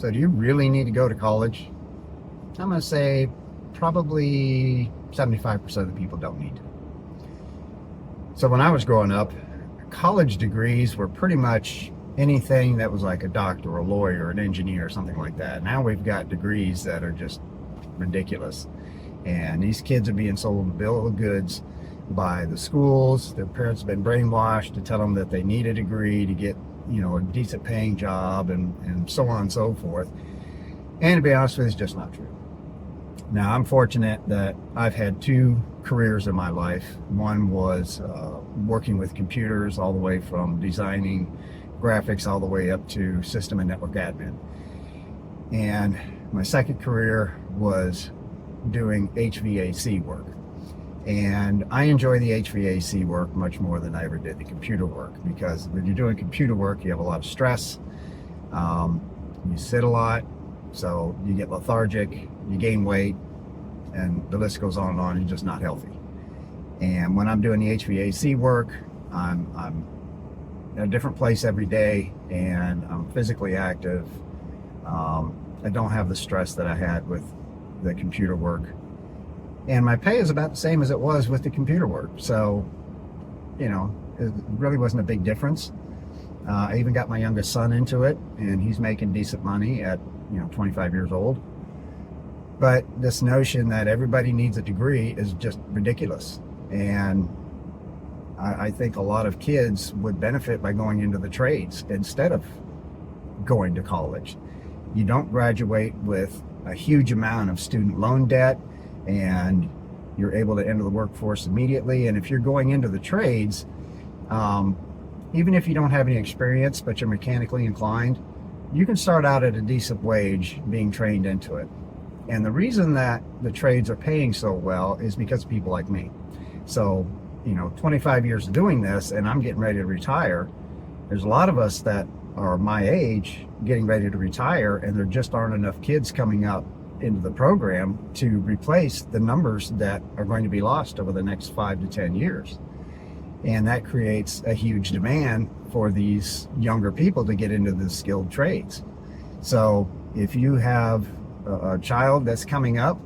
So do you really need to go to college? I'm going to say probably 75% of the people don't need to. So when I was growing up, college degrees were pretty much anything that was like a doctor, a lawyer, an engineer, something like that. Now we've got degrees that are just ridiculous. And these kids are being sold a bill of goods by the schools. Their parents have been brainwashed to tell them that they need a degree to get, a decent paying job and so on and so forth. And to be honest with you, it's just not true. Now, I'm fortunate that I've had two careers in my life. One was working with computers, all the way from designing graphics all the way up to system and network admin. And my second career was doing HVAC work. And I enjoy the HVAC work much more than I ever did the computer work, because when you're doing computer work, you have a lot of stress. You sit a lot, so you get lethargic, you gain weight, and the list goes on and on. You're just not healthy. And when I'm doing the HVAC work, I'm in a different place every day, and I'm physically active. I don't have the stress that I had with the computer work. And my pay is about the same as it was with the computer work. So, it really wasn't a big difference. I even got my youngest son into it, and he's making decent money at, 25 years old. But this notion that everybody needs a degree is just ridiculous. And I think a lot of kids would benefit by going into the trades instead of going to college. You don't graduate with a huge amount of student loan debt, and you're able to enter the workforce immediately. And if you're going into the trades, even if you don't have any experience but you're mechanically inclined, you can start out at a decent wage being trained into it. And the reason that the trades are paying so well is because of people like me. So, 25 years of doing this, and I'm getting ready to retire. There's a lot of us that are my age getting ready to retire, and there just aren't enough kids coming up into the program to replace the numbers that are going to be lost over the next 5 to 10 years. And that creates a huge demand for these younger people to get into the skilled trades. So if you have a child that's coming up,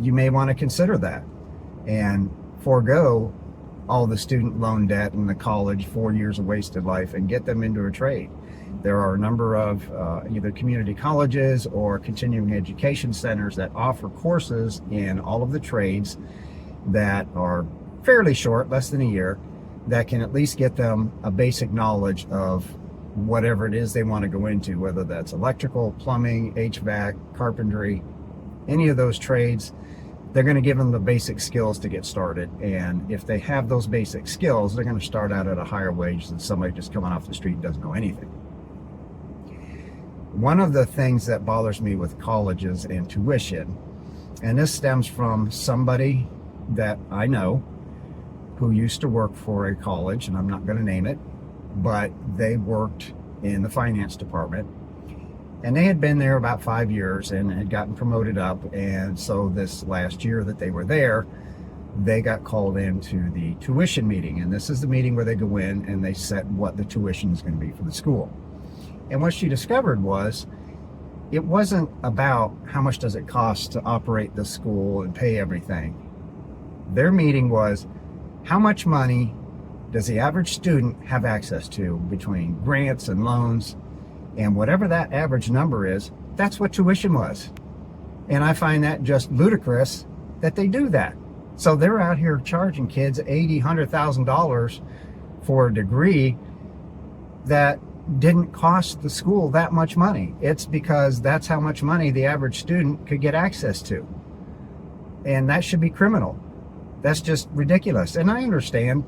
you may want to consider that and forego all the student loan debt and the college, 4 years of wasted life, and get them into a trade. There are a number of either community colleges or continuing education centers that offer courses in all of the trades that are fairly short, less than a year, that can at least get them a basic knowledge of whatever it is they want to go into, whether that's electrical, plumbing, HVAC, carpentry, any of those trades. They're going to give them the basic skills to get started. And if they have those basic skills, they're going to start out at a higher wage than somebody just coming off the street and doesn't know anything. One of the things that bothers me with colleges and tuition, and this stems from somebody that I know who used to work for a college, and I'm not going to name it, but they worked in the finance department. And they had been there about 5 years and had gotten promoted up. And so this last year that they were there, they got called into the tuition meeting. And this is the meeting where they go in and they set what the tuition is going to be for the school. And what she discovered was it wasn't about how much does it cost to operate the school and pay everything. Their meeting was, how much money does the average student have access to between grants and loans? And whatever that average number is, that's what tuition was. And I find that just ludicrous that they do that. So they're out here charging kids $80,000, $100,000 for a degree that didn't cost the school that much money. It's because that's how much money the average student could get access to. And that should be criminal. That's just ridiculous. And I understand,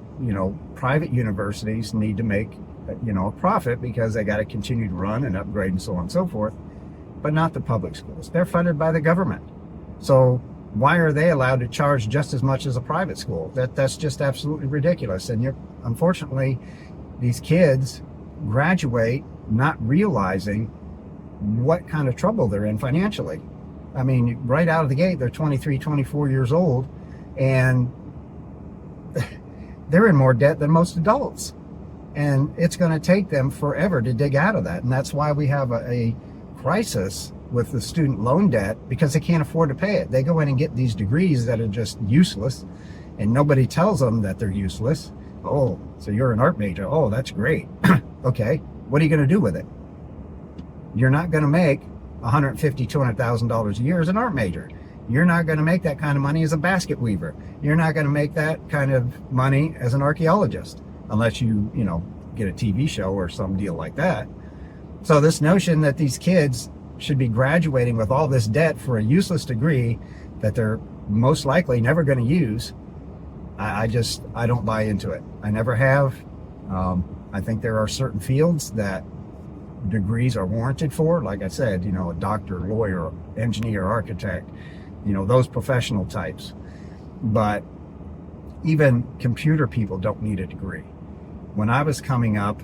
private universities need to make a profit because they got to continue to run and upgrade and so on and so forth, but not the public schools. They're funded by the government. So why are they allowed to charge just as much as a private school? That's just absolutely ridiculous. And unfortunately, these kids graduate not realizing what kind of trouble they're in financially. I mean, right out of the gate, they're 23, 24 years old, and they're in more debt than most adults. And it's going to take them forever to dig out of that. And that's why we have a crisis with the student loan debt, because they can't afford to pay it. They go in and get these degrees that are just useless, and nobody tells them that they're useless. Oh, so you're an art major. Oh, that's great. Okay, what are you going to do with it? You're not going to make $150,000, $200,000 a year as an art major. You're not going to make that kind of money as a basket weaver. You're not going to make that kind of money as an archaeologist, unless you get a TV show or some deal like that. So this notion that these kids should be graduating with all this debt for a useless degree that they're most likely never going to use, I don't buy into it. I never have. I think there are certain fields that degrees are warranted for. Like I said, a doctor, lawyer, engineer, architect, those professional types. But even computer people don't need a degree. When I was coming up,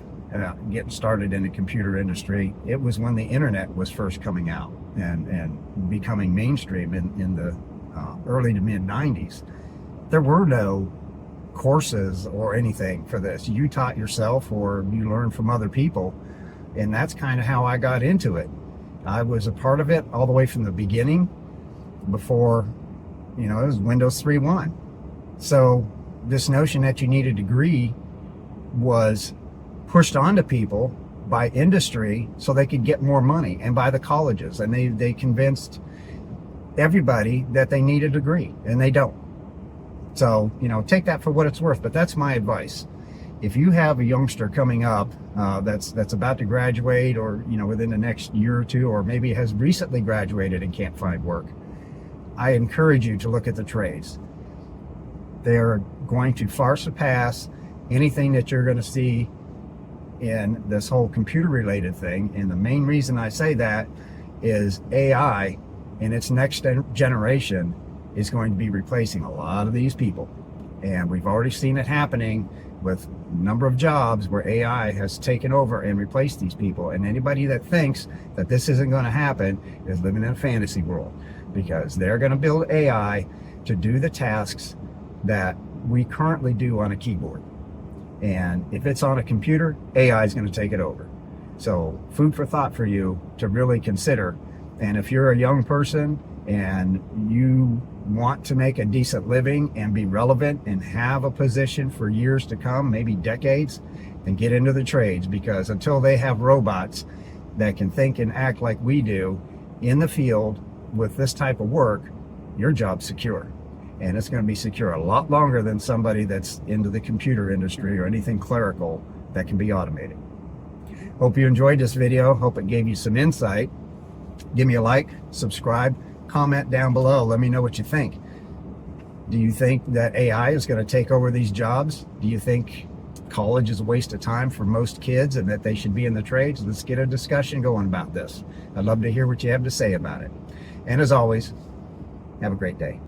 getting started in the computer industry, it was when the internet was first coming out and becoming mainstream in the early to mid 90s. There were no courses or anything for this. You taught yourself or you learned from other people, and that's kind of how I got into it. I was a part of it all the way from the beginning, before it was Windows 3.1. So this notion that you need a degree was pushed onto people by industry so they could get more money, and by the colleges, and they convinced everybody that they need a degree, and they don't. So take that for what it's worth, but that's my advice. If you have a youngster coming up that's about to graduate, or within the next year or two, or maybe has recently graduated and can't find work, I encourage you to look at the trades. They're going to far surpass anything that you're going to see in this whole computer related thing. And the main reason I say that is AI in its next generation is going to be replacing a lot of these people. And we've already seen it happening with a number of jobs where AI has taken over and replaced these people. And anybody that thinks that this isn't going to happen is living in a fantasy world, because they're going to build AI to do the tasks that we currently do on a keyboard. And if it's on a computer, AI is going to take it over. So food for thought for you to really consider. And if you're a young person and you want to make a decent living and be relevant and have a position for years to come, maybe decades, then get into the trades, because until they have robots that can think and act like we do in the field with this type of work, your job's secure. And it's going to be secure a lot longer than somebody that's into the computer industry or anything clerical that can be automated. Hope you enjoyed this video. Hope it gave you some insight. Give me a like, subscribe, comment down below. Let me know what you think. Do you think that AI is going to take over these jobs? Do you think college is a waste of time for most kids and that they should be in the trades? Let's get a discussion going about this. I'd love to hear what you have to say about it. And as always, have a great day.